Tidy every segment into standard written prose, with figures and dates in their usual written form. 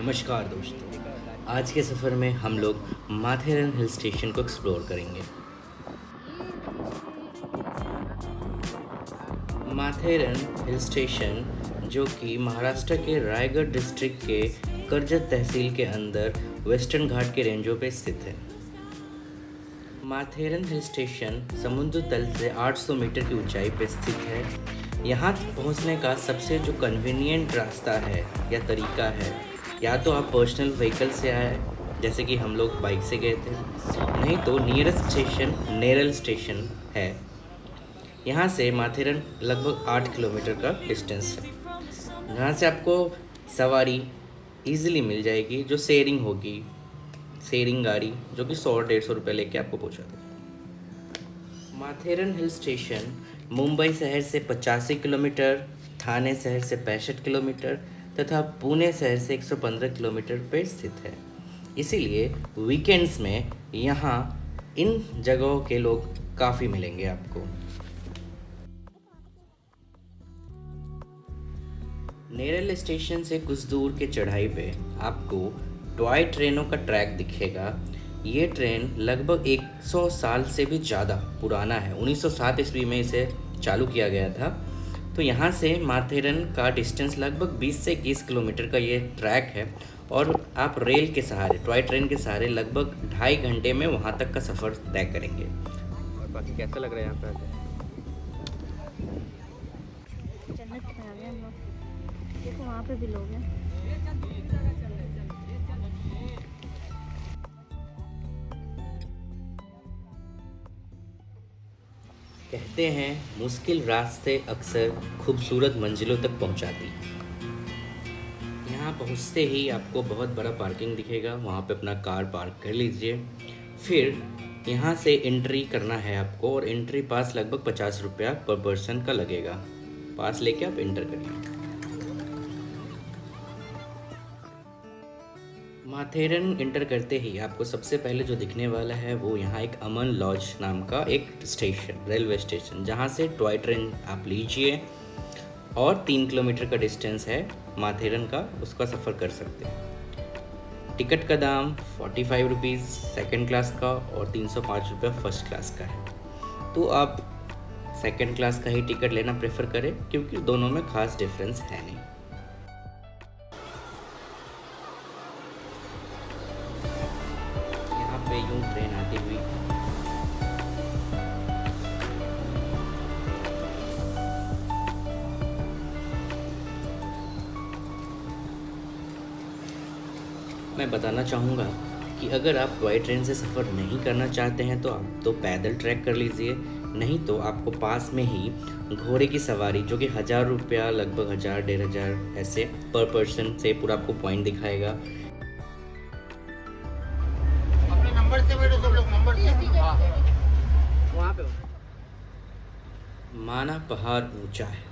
नमस्कार दोस्तों। आज के सफ़र में हम लोग माथेरन हिल स्टेशन को एक्सप्लोर करेंगे। माथेरन हिल स्टेशन जो कि महाराष्ट्र के रायगढ़ डिस्ट्रिक्ट के कर्जत तहसील के अंदर वेस्टर्न घाट के रेंजों पर स्थित है। माथेरन हिल स्टेशन समुद्र तल से 800 मीटर की ऊंचाई पर स्थित है। यहाँ पहुँचने का सबसे जो कन्वीनियंट रास्ता है या तरीका है, या तो आप पर्सनल व्हीकल से आए, जैसे कि हम लोग बाइक से गए थे, नहीं तो नियरेस्ट स्टेशन नेरल स्टेशन है। यहाँ से माथेरन लगभग 8 किलोमीटर का डिस्टेंस है। यहाँ से आपको सवारी इजीली मिल जाएगी, जो शेयरिंग होगी, शेयरिंग गाड़ी, जो कि 100-150 रुपये लेके आपको पहुँचा देगी। माथेरन हिल स्टेशन मुंबई शहर से 85 किलोमीटर, ठाणे शहर से 65 किलोमीटर तथा पुणे शहर से 115 किलोमीटर पर स्थित है। इसीलिए वीकेंड्स में यहाँ इन जगहों के लोग काफ़ी मिलेंगे आपको। नेरल स्टेशन से कुछ दूर के चढ़ाई पे आपको टॉय ट्रेनों का ट्रैक दिखेगा। ये ट्रेन लगभग 100 साल से भी ज़्यादा पुराना है। 1907 ईस्वी में इसे चालू किया गया था। तो यहाँ से माथेरन का डिस्टेंस लगभग 20 से 21 किलोमीटर का ये ट्रैक है और आप रेल के सहारे, टॉय ट्रेन के सहारे लगभग 2.5 घंटे में वहाँ तक का सफ़र तय करेंगे। और बाकी कैसा लग रहा है यहाँ पे आके? जन्नत में आ गए हम लोग। देखो वहाँ पे भी लोग हैं। कहते हैं मुश्किल रास्ते अक्सर खूबसूरत मंजिलों तक पहुंचाती हैं। यहाँ पहुँचते ही आपको बहुत बड़ा पार्किंग दिखेगा, वहाँ पे अपना कार पार्क कर लीजिए। फिर यहाँ से एंट्री करना है आपको और एंट्री पास लगभग 50 रुपया पर पर्सन का लगेगा। पास लेके आप एंटर करिए। माथेरन एंटर करते ही आपको सबसे पहले जो दिखने वाला है वो यहाँ एक अमन लॉज नाम का एक स्टेशन, रेलवे स्टेशन, जहाँ से टॉय ट्रेन आप लीजिए और 3 किलोमीटर का डिस्टेंस है माथेरन का, उसका सफ़र कर सकते हैं। टिकट का दाम 45 रुपीज़ सेकेंड क्लास का और 305 रुपये फर्स्ट क्लास का है। तो आप सेकेंड क्लास का ही टिकट लेना प्रेफर करें, क्योंकि दोनों में ख़ास डिफरेंस है नहीं। पे यूं ट्रेन आती हुई मैं बताना चाहूँगा कि अगर आप टॉय ट्रेन से सफ़र नहीं करना चाहते हैं तो आप तो पैदल ट्रैक कर लीजिए, नहीं तो आपको पास में ही घोड़े की सवारी, जो कि 1000 रुपया, लगभग 1000-1500 ऐसे पर पर्सन से पूरा आपको पॉइंट दिखाएगा। माना पहाड़ ऊंचा है,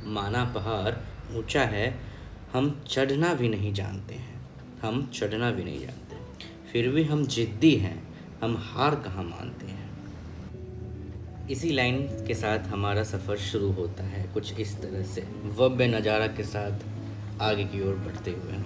माना पहाड़ ऊंचा है, हम चढ़ना भी नहीं जानते हैं, हम चढ़ना भी नहीं जानते, फिर भी हम जिद्दी हैं, हम हार कहाँ मानते हैं। इसी लाइन के साथ हमारा सफ़र शुरू होता है कुछ इस तरह से, भव्य नज़ारा के साथ आगे की ओर बढ़ते हुए हम।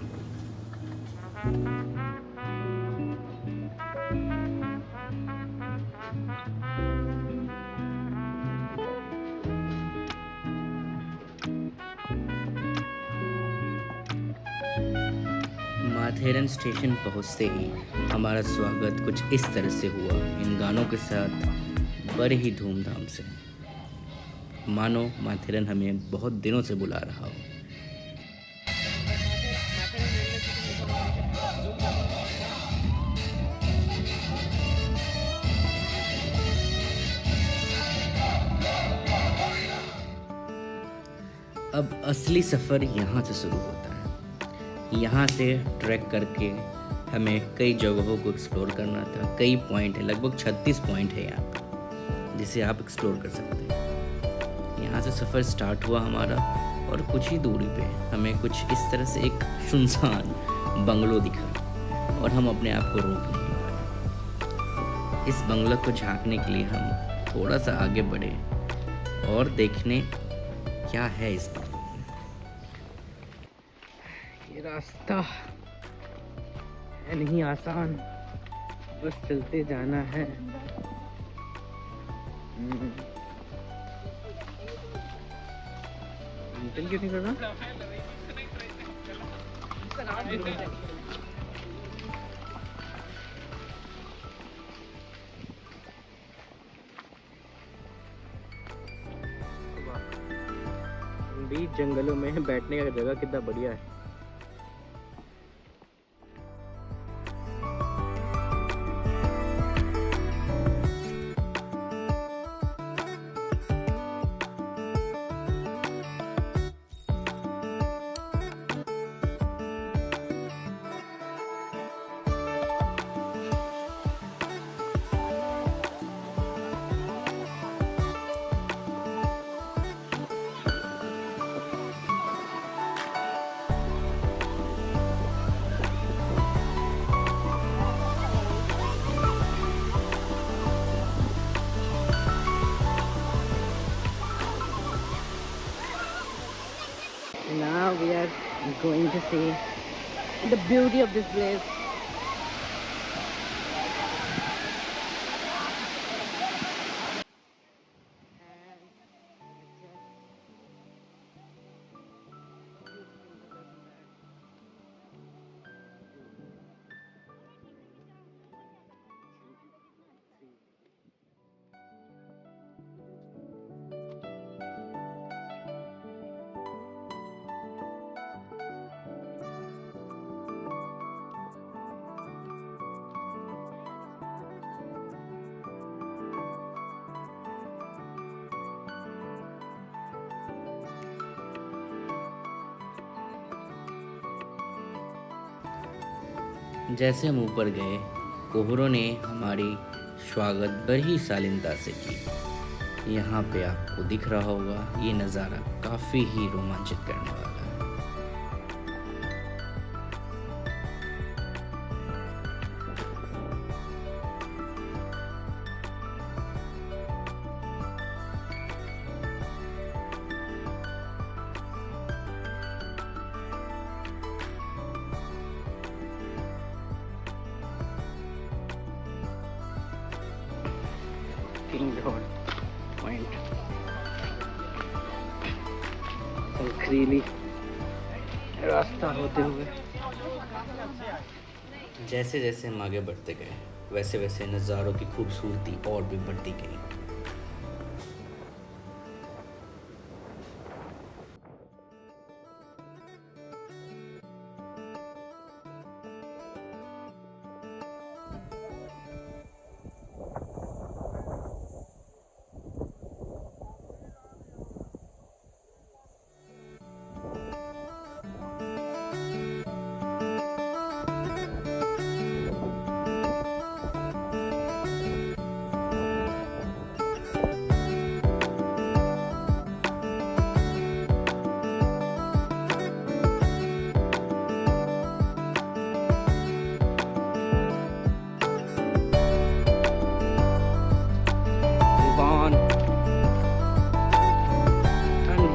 माथेरन स्टेशन पहुंचते ही हमारा स्वागत कुछ इस तरह से हुआ, इन गानों के साथ बड़े ही धूमधाम से, मानो माथेरन हमें बहुत दिनों से बुला रहा हो। अब असली सफ़र यहाँ से शुरू होता है। यहाँ से ट्रैक करके हमें कई जगहों को एक्सप्लोर करना था। कई पॉइंट है, लगभग 36 पॉइंट है यहाँ पर, जिसे आप एक्सप्लोर कर सकते हैं। यहाँ से सफ़र स्टार्ट हुआ हमारा और कुछ ही दूरी पे हमें कुछ इस तरह से एक सुनसान बंगलो दिखा और हम अपने आप को रोक नहीं पाए। इस बंगले को झांकने के लिए हम थोड़ा सा आगे बढ़े और देखने क्या है इस बंगले में। ये रास्ता है नहीं आसान, बस चलते जाना है। क्यों नहीं कर रहा? बीच जंगलों में बैठने का जगह कितना बढ़िया है। Now we are going to see the beauty of this place. जैसे हम ऊपर गए, कोहरों ने हमारी स्वागत बड़ी शालीनता से की। यहाँ पे आपको दिख रहा होगा, ये नज़ारा काफ़ी ही रोमांचित करने वाला है। किंग रोड पॉइंट, संखरीली रास्ता होते हुए। जैसे जैसे हम आगे बढ़ते गए, वैसे वैसे नज़ारों की खूबसूरती और भी बढ़ती गई।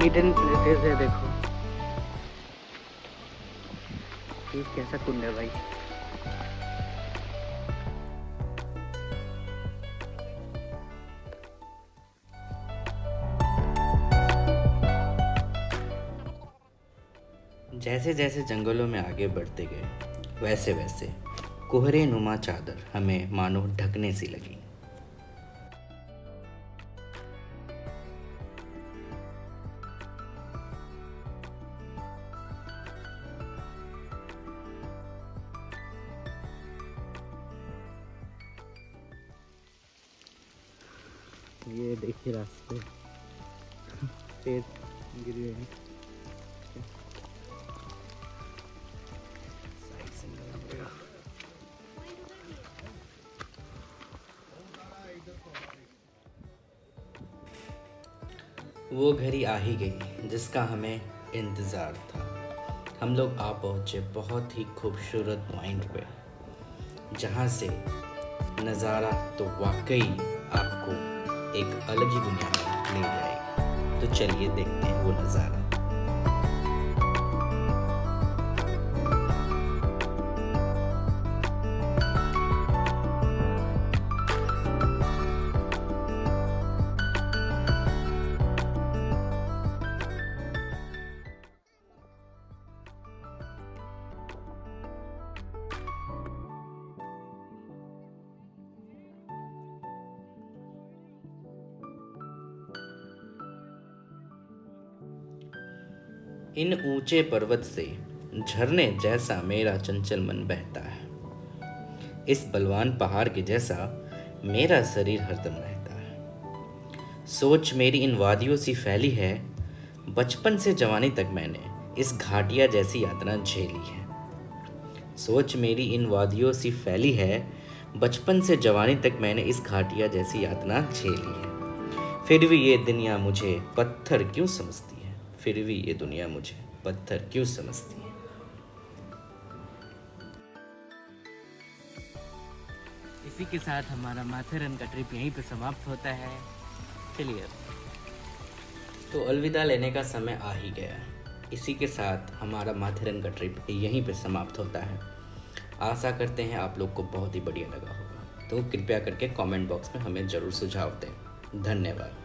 हिडन प्लेसेस है, देखो ये कैसा कुंड है भाई। जैसे जैसे जंगलों में आगे बढ़ते गए, वैसे वैसे कोहरे नुमा चादर हमें मानो ढकने सी लगी। ये देखिए रास्ते पेड़ गिरे हुए हैं। वो घड़ी आ ही गई जिसका हमें इंतज़ार था। हम लोग आ पहुँचे बहुत ही खूबसूरत पॉइंट पे, जहाँ से नज़ारा तो वाकई आपको एक अलग ही दुनिया में ले जाएगा। तो चलिए देखते हैं वो नज़ारा। इन ऊंचे पर्वत से झरने जैसा मेरा चंचल मन बहता है। इस बलवान पहाड़ के जैसा मेरा शरीर हरदम रहता है। सोच मेरी इन वादियों सी फैली है, बचपन से जवानी तक मैंने इस घाटिया जैसी यातना झेली है। सोच मेरी इन वादियों सी फैली है, बचपन से जवानी तक मैंने इस घाटिया जैसी यातना झेली है। फिर भी ये दुनिया मुझे पत्थर क्यों समझती है, फिर भी ये दुनिया मुझे पत्थर क्यों समझती है। इसी के साथ हमारा माथेरन का ट्रिप यहीं पे समाप्त होता है। चलिए तो अलविदा लेने का समय आ ही गया। इसी के साथ हमारा माथेरन का ट्रिप यहीं पे समाप्त होता है। आशा करते हैं आप लोग को बहुत ही बढ़िया लगा होगा। तो कृपया करके कमेंट बॉक्स में हमें ज़रूर सुझाव दें। धन्यवाद।